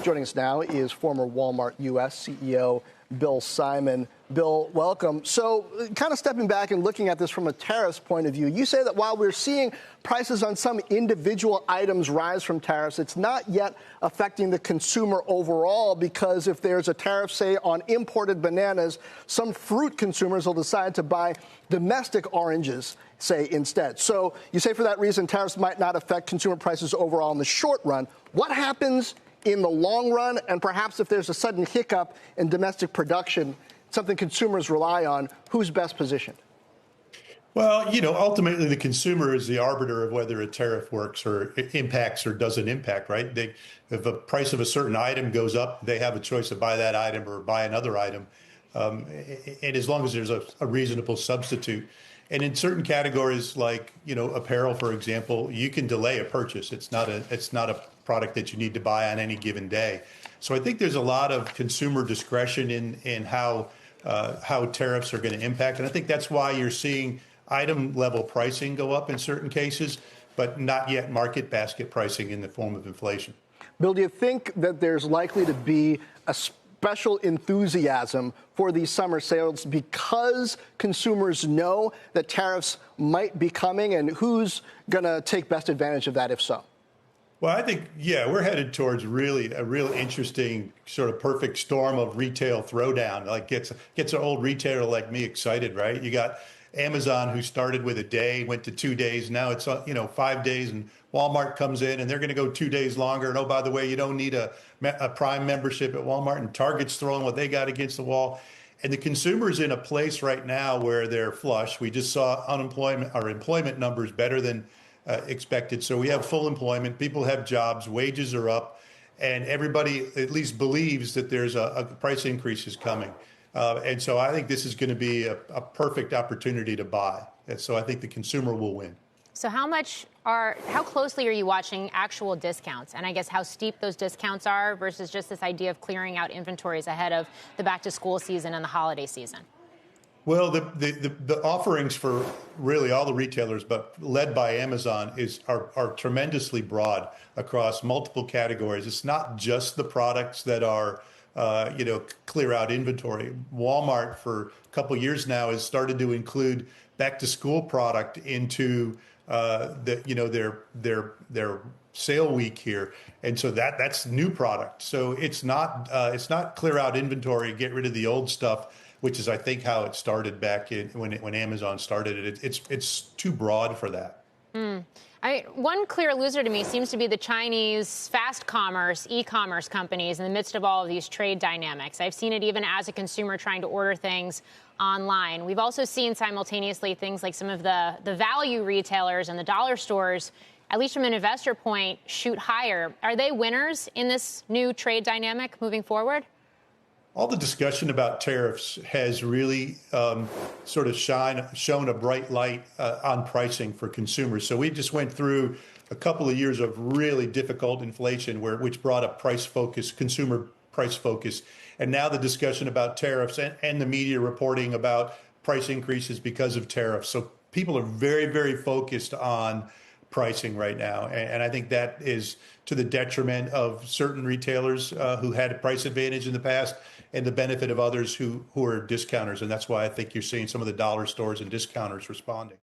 Joining us now is former Walmart U.S. CEO Bill Simon. Bill, welcome. So kind of stepping back and looking at this from a tariffs point of view, you say that while we're seeing prices on some individual items rise from tariffs, it's not yet affecting the consumer overall, because if there's a tariff, say, on imported bananas, some fruit consumers will decide to buy domestic oranges, say, instead. So you say for that reason, tariffs might not affect consumer prices overall in the short run. What happens in the long run, and perhaps if there's a sudden hiccup in domestic production, something consumers rely on, who's best positioned? Well, ultimately the consumer is the arbiter of whether a tariff works or impacts or doesn't impact, right? If the price of a certain item goes up, they have a choice to buy that item or buy another item. And as long as there's a reasonable substitute. And in certain categories like, apparel, for example, you can delay a purchase. It's not a product that you need to buy on any given day. So I think there's a lot of consumer discretion in how tariffs are going to impact. And I think that's why you're seeing item level pricing go up in certain cases, but not yet market basket pricing in the form of inflation. Bill, do you think that there's likely to be a special enthusiasm for these summer sales because consumers know that tariffs might be coming, and who's going to take best advantage of that if so? Well, I think, we're headed towards really a real interesting sort of perfect storm of retail throwdown. Like gets an old retailer like me excited, right? You got Amazon, who started with a day, went to 2 days. Now it's 5 days, and Walmart comes in and they're going to go 2 days longer. And oh, by the way, you don't need a Prime membership at Walmart. And Target's throwing what they got against the wall. And the consumer's in a place right now where they're flush. We just saw employment numbers better than expected. So we have full employment. People have jobs. Wages are up. And everybody at least believes that there's a price increase is coming. And so I think this is going to be a perfect opportunity to buy. And so I think the consumer will win. So how closely are you watching actual discounts? And I guess how steep those discounts are versus just this idea of clearing out inventories ahead of the back to school season and the holiday season? Well, the offerings for really all the retailers, but led by Amazon, are tremendously broad across multiple categories. It's not just the products that are clear out inventory. Walmart for a couple of years now has started to include back to school product into their sale week here, and so that's new product. So it's not clear out inventory, get rid of the old stuff, which is I think how it started back when Amazon started it. It's too broad for that. One clear loser to me seems to be the Chinese fast commerce, e-commerce companies in the midst of all of these trade dynamics. I've seen it even as a consumer trying to order things online. We've also seen simultaneously things like some of the value retailers and the dollar stores, at least from an investor point, shoot higher. Are they winners in this new trade dynamic moving forward? All the discussion about tariffs has really sort of shown a bright light on pricing for consumers. So we just went through a couple of years of really difficult inflation, which brought up consumer price focus. And now the discussion about tariffs and the media reporting about price increases because of tariffs. So people are very, very focused on pricing right now. And I think that is to the detriment of certain retailers who had a price advantage in the past and the benefit of others who are discounters. And that's why I think you're seeing some of the dollar stores and discounters responding.